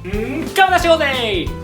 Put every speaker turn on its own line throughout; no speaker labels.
顔出しようぜ。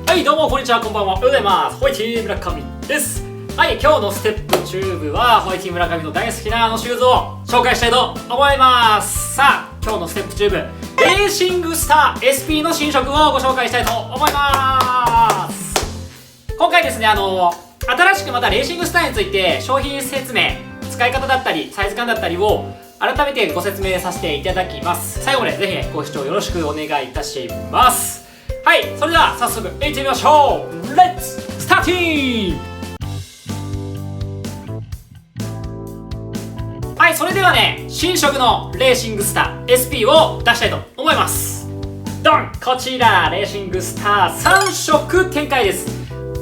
はい、どうもこんにちは、こんばんは、おはようございます。ホイティ村上です。はい、今日のステップチューブはホイティ村上の大好きなあのシューズを紹介したいと思います。さあ、今日のステップチューブ、レーシングスター SP の新色をご紹介したいと思います。今回ですね、新しくまたレーシングスターについて商品説明、使い方だったりサイズ感だったりを改めてご説明させていただきます。最後までぜひご視聴よろしくお願いいたします。はい、それでは早速いってみましょう。レッツスターティン。はい、それではね、新色のレーシングスター SP を出したいと思います。ドン。こちらレーシングスター3色展開です。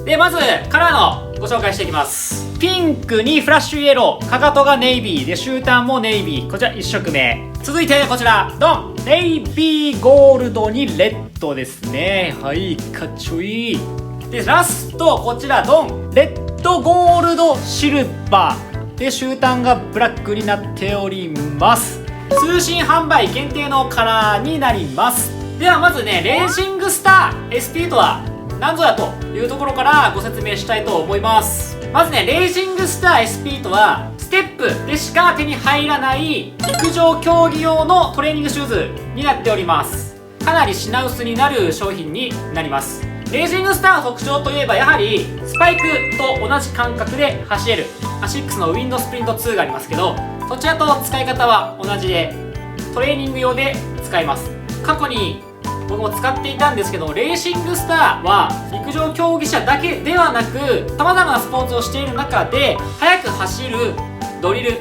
で、まずカラーのご紹介していきます。ピンクにフラッシュイエロー、かかとがネイビーでシューターもネイビー、こちら1色目。続いてこちらドン、ネイビーゴールドにレッドですね。はい、かっちょいい。でラストこちらドン、レッドゴールドシルバーでシューターがブラックになっております。通信販売限定のカラーになります。ではまずね、レーシングスター SP とは何ぞやというところからご説明したいと思います。まずね、レーシングスター SP とはステップでしか手に入らない陸上競技用のトレーニングシューズになっております。かなり品薄になる商品になります。レーシングスターの特徴といえばやはりスパイクと同じ感覚で走れるアシックスのウィンドスプリント2がありますけど、そちらと使い方は同じでトレーニング用で使います。過去に僕も使っていたんですけど、レーシングスターは陸上競技者だけではなく様々なスポーツをしている中で速く走るドリル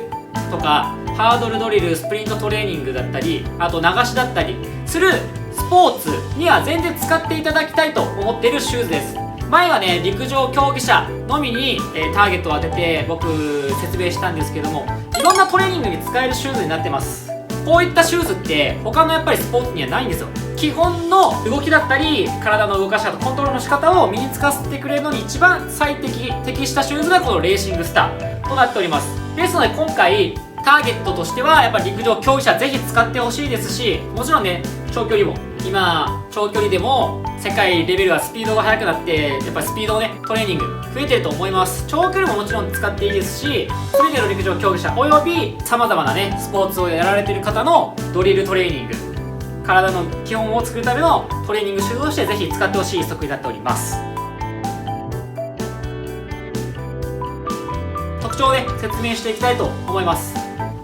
とかハードルドリル、スプリントトレーニングだったり、あと流しだったりするスポーツには全然使っていただきたいと思っているシューズです。前はね、陸上競技者のみに、ターゲットを当てて僕説明したんですけども、いろんなトレーニングに使えるシューズになってます。こういったシューズって他のやっぱりスポーツにはないんですよ。基本の動きだったり体の動かし方、コントロールの仕方を身につかせてくれるのに一番適したシューズがこのレーシングスターとなっております。ですので今回ターゲットとしてはやっぱり陸上競技者ぜひ使ってほしいですし、もちろんね、長距離も今長距離でも世界レベルはスピードが速くなってやっぱりスピードをねトレーニング増えてると思います。長距離ももちろん使っていいですし、全ての陸上競技者および様々なねスポーツをやられている方のドリルトレーニング、体の基本を作るためのトレーニングシューズとしてぜひ使ってほしい一足になっております。特徴をね説明していきたいと思います。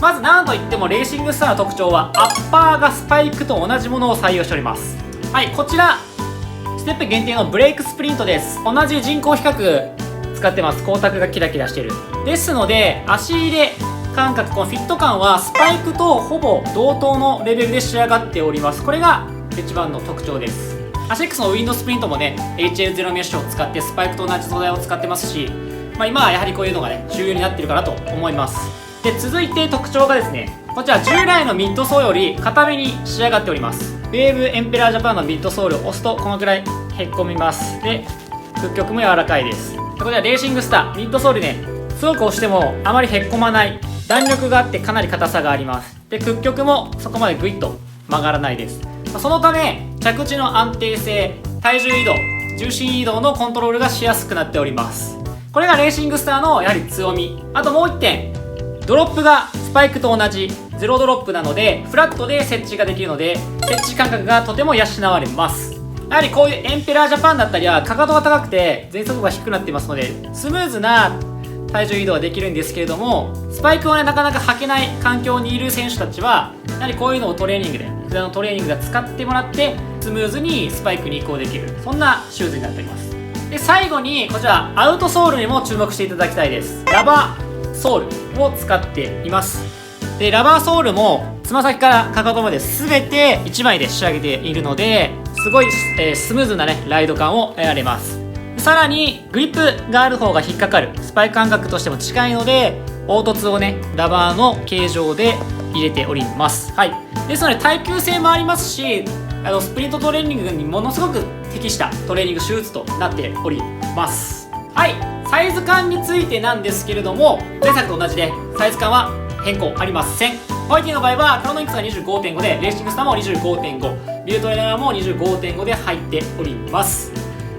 まず何といってもレーシングスターの特徴はアッパーがスパイクと同じものを採用しております。はい、こちらステップ限定のブレイクスプリントです。同じ人工比較使ってます。光沢がキラキラしてるですので、足入れ感覚、このフィット感はスパイクとほぼ同等のレベルで仕上がっております。これが一番の特徴です。アシックスのウィンドスプリントもね HL0 メッシュを使ってスパイクと同じ素材を使ってますし、今はやはりこういうのがね重要になっているかなと思います。で、続いて特徴がですね、こちら従来のミッドソールより硬めに仕上がっております。ウェーブエンペラージャパンのミッドソールを押すとこのくらいへっこみます。で、屈曲も柔らかいです。で、こちらレーシングスターミッドソールね、すごく押してもあまりへっこまない、弾力があってかなり硬さがあります。で、屈曲もそこまでグイッと曲がらないです。そのため着地の安定性、体重移動、重心移動のコントロールがしやすくなっております。これがレーシングスターのやはり強み。あともう1点、ドロップがスパイクと同じゼロドロップなのでフラットで設置ができるので設置感覚がとても養われます。やはりこういうエンペラージャパンだったりはかかとが高くて前速が低くなっていますのでスムーズな体重移動ができるんですけれども、スパイクをねなかなか履けない環境にいる選手たちはやはりこういうのをトレーニングで普段のトレーニングで使ってもらってスムーズにスパイクに移行できる、そんなシューズになっております。で、最後にこちらアウトソールにも注目していただきたいです。ラバーソールを使っています。で、ラバーソールもつま先からかかとまで全て1枚で仕上げているのですごい、スムーズなねライド感を得られます。さらにグリップがある方が引っかかる、スパイク感覚としても近いので凹凸をねラバーの形状で入れております。はい、ですので耐久性もありますし、スプリントトレーニングにものすごく適したトレーニングシューズとなっております。はい、サイズ感についてなんですけれども前作と同じでサイズ感は変更ありません。ホワイティの場合はクロノイックスが 25.5 でレーシングスターも 25.5、 ビルトレーナーも 25.5 で入っております。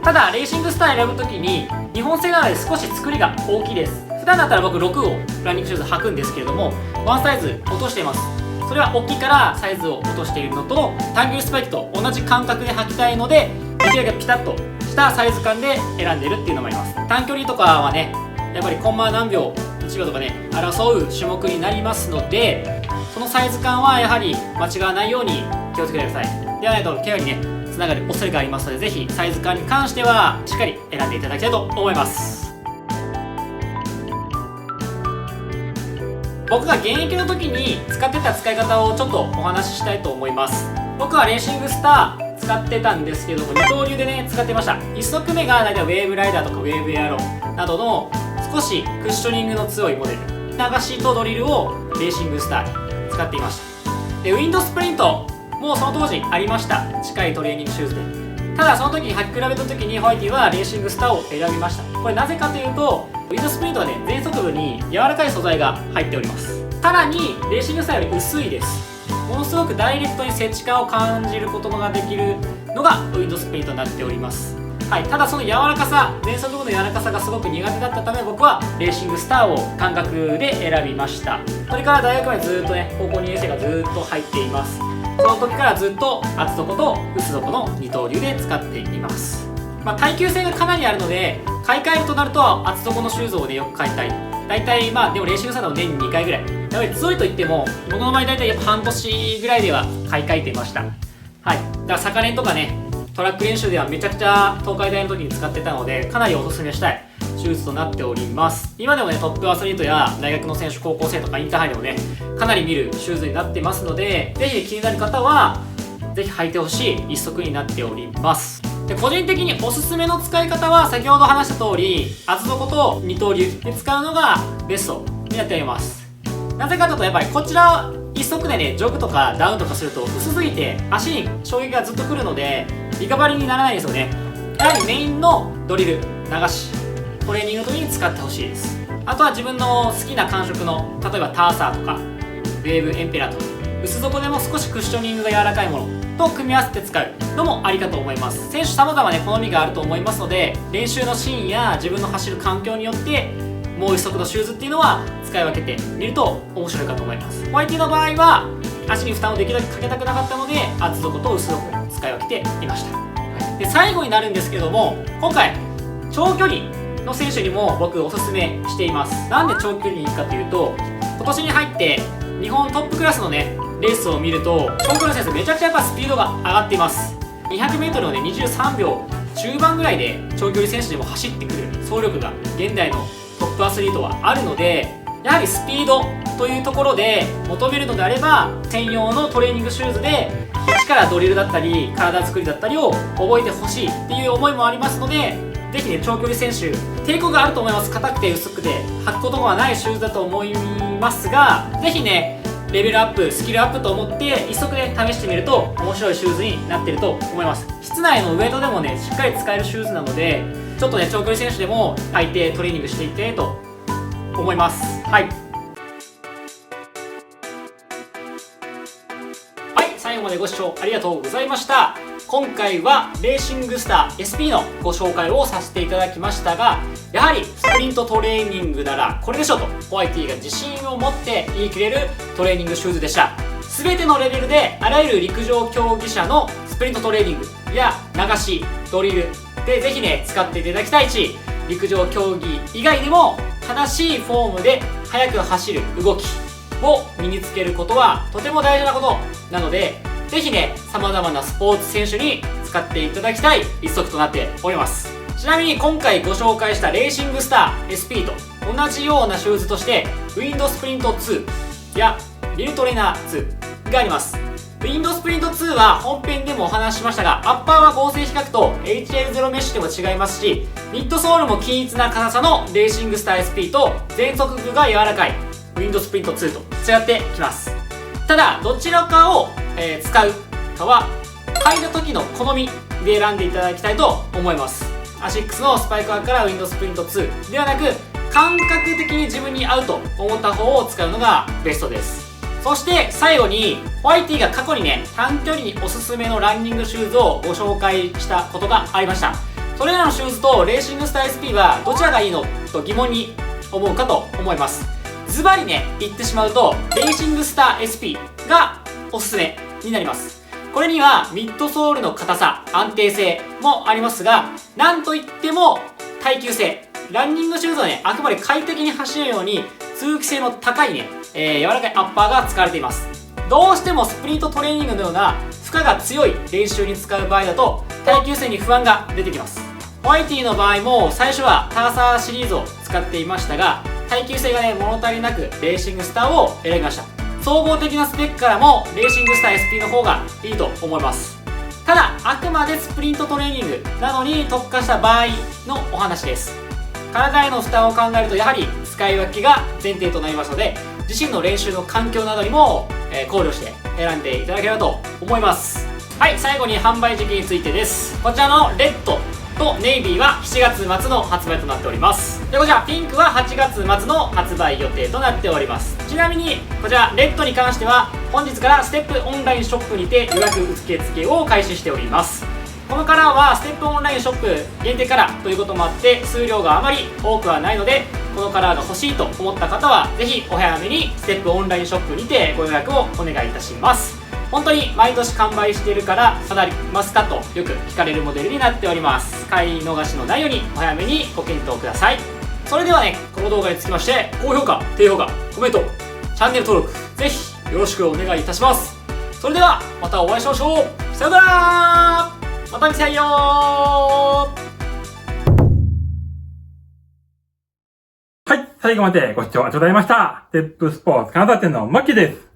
ただレーシングスター選ぶときに日本製なので少し作りが大きいです。普段だったら僕6をランニングシューズ履くんですけれども、ワンサイズ落としています。それは大きいからサイズを落としているのと、短距離スパイクと同じ感覚で履きたいのでできるだけピタッとしたサイズ感で選んでるっていうのもあります。短距離とかはねやっぱりコンマ何秒1秒とかね争う種目になりますので、そのサイズ感はやはり間違わないように気をつけてください。ではないと怪我にねつながる恐れがありますので、ぜひサイズ感に関してはしっかり選んでいただきたいと思います。僕が現役の時に使ってた使い方をちょっとお話ししたいと思います。僕はレーシングスター使ってたんですけども、二刀流でね使ってました。1足目が大体ウェーブライダーとかウェーブエアローなどの少しクッショニングの強いモデル、流しとドリルをレーシングスターに使っていました。でウィンドスプリントもその当時ありました。近いトレーニングシューズで。ただその時に履き比べた時にホワイティはレーシングスターを選びました。これなぜかというと、ウィンドスプリントはね前足部に柔らかい素材が入っております。さらにレーシングスターより薄いです。ものすごくダイレクトに接地感を感じることができるのがウィンドスプリントになっております。はい、ただその柔らかさ、前足部の柔らかさがすごく苦手だったため、僕はレーシングスターを感覚で選びました。それから大学までずっとね高校2年生がずっと入っています。その時からずっと厚底と薄底の二刀流で使っています。耐久性がかなりあるので、買い替えるとなると厚底のシューズをねよく買いたい。大体でもレーシングスターの年に2回ぐらい、やっぱり強いと言っても僕の場合大体やっぱ半年ぐらいでは買い替えていました。はい、だから坂練とかねトラック練習ではめちゃくちゃ東海大の時に使ってたので、かなりおすすめしたいシューズとなっております。今でもねトップアスリートや大学の選手、高校生とかインターハイでもねかなり見るシューズになってますので、ぜひ気になる方はぜひ履いてほしい一足になっております。で個人的におすすめの使い方は先ほど話した通り厚底と二刀流で使うのがベストになっております。なぜかというとやっぱりこちら一足でねジョグとかダウンとかすると薄すぎて足に衝撃がずっとくるのでリカバリーにならないですよね。やはりメインのドリル、流し、トレーニングの時に使ってほしいです。あとは自分の好きな感触の例えばターサーとかウェーブエンペラーとか薄底でも少しクッショニングが柔らかいものと組み合わせて使うのもありかと思います。選手様々ね好みがあると思いますので、練習のシーンや自分の走る環境によってもう一足のシューズっていうのは使い分けてみると面白いかと思います。ホワイティの場合は足に負担をできるだけかけたくなかったので厚底と薄底使い分けていました。で最後になるんですけども、今回長距離の選手にも僕おすすめしています。なんで長距離にいいかというと、今年に入って日本トップクラスのねレースを見ると長距離の選手めちゃくちゃやっぱスピードが上がっています。 200m をね23秒中盤ぐらいで長距離選手でも走ってくる走力が現代のトップアスリートはあるので、やはりスピードというところで求めるのであれば専用のトレーニングシューズで一からドリルだったり体作りだったりを覚えてほしいっていう思いもありますので、ぜひね長距離選手抵抗があると思います。硬くて薄くて履くことがないシューズだと思いますが、ぜひねレベルアップ、スキルアップと思って一足で試してみると面白いシューズになっていると思います。室内のウエイトでもねしっかり使えるシューズなので、ちょっとね長距離選手でも履いてトレーニングしていきたいと思います。はい、最後までご視聴ありがとうございました。今回はレーシングスター SP のご紹介をさせていただきましたが、やはりスプリントトレーニングならこれでしょとホワイティが自信を持って言い切れるトレーニングシューズでした。全てのレベルであらゆる陸上競技者のスプリントトレーニングや流し、ドリルでぜひね使っていただきたいし、陸上競技以外でも正しいフォームで速く走る動きを身につけることはとても大事なことなので、ぜひね様々なスポーツ選手に使っていただきたい一足となっております。ちなみに今回ご紹介したレーシングスター SP と同じようなシューズとしてウィンドスプリント2やビルトレーナー2があります。ウィンドスプリント2は本編でもお話ししましたが、アッパーは合成比較と HL0 メッシュでも違いますし、ミッドソールも均一な硬さのレーシングスター SP と前足部が柔らかいウィンドスプリント2と違ってきます。ただどちらかを、使うかは履いた時の好みで選んでいただきたいと思います。アシックスのスパイクワーからウィンドスプリント2ではなく、感覚的に自分に合うと思った方を使うのがベストです。そして最後に、ホワイティが過去にね、短距離におすすめのランニングシューズをご紹介したことがありました。それらのシューズとレーシングスター SP はどちらがいいのと疑問に思うかと思います。ズバリね、言ってしまうと、レーシングスター SP がおすすめになります。これにはミッドソールの硬さ、安定性もありますが、なんといっても耐久性。ランニングシューズはね、あくまで快適に走るように通気性の高いね、柔らかいアッパーが使われています。どうしてもスプリントトレーニングのような負荷が強い練習に使う場合だと耐久性に不安が出てきます。ホワイティの場合も最初はターサーシリーズを使っていましたが、耐久性がね、物足りなくレーシングスターを選びました。総合的なスペックからもレーシングスター SP の方がいいと思います。ただ、あくまでスプリントトレーニングなどに特化した場合のお話です。体への負担を考えるとやはり使い分けが前提となりますので、自身の練習の環境などにも考慮して選んでいただければと思います。はい、最後に販売時期についてです。こちらのレッドとネイビーは7月末の発売となっております。で、こちらピンクは8月末の発売予定となっております。ちなみにこちらレッドに関しては本日からステップオンラインショップにて予約受付を開始しております。このカラーはステップオンラインショップ限定カラーということもあって数量があまり多くはないので、このカラーが欲しいと思った方はぜひお早めにステップオンラインショップにてご予約をお願いいたします。本当に毎年完売しているからまだありますかとよく聞かれるモデルになっております。買い逃しのないようにお早めにご検討ください。それではね、この動画につきまして高評価、低評価、コメント、チャンネル登録ぜひよろしくお願いいたします。それではまたお会いしましょう。さよなら。また見せよ
はい、最後までご視聴ありがとうございました。ステップスポーツ金沢店のマッキーです。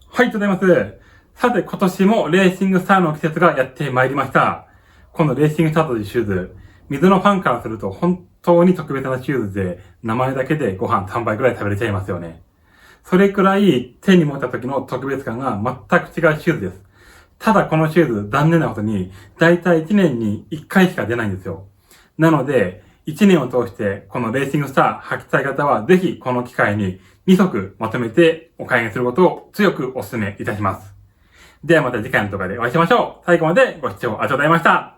はい、ありがとうございます。さて、今年もレーシングスターの季節がやってまいりました。このレーシングスターというシューズ、水のファンからすると本当に特別なシューズで、名前だけでご飯3杯くらい食べれちゃいますよね。それくらい手に持った時の特別感が全く違うシューズです。ただこのシューズ、残念なことに、だいたい1年に1回しか出ないんですよ。なので、1年を通して、このレーシングスター履きたい方は、ぜひこの機会に2足まとめてお買い上げすることを強くお勧めいたします。ではまた次回の動画でお会いしましょう。最後までご視聴ありがとうございました。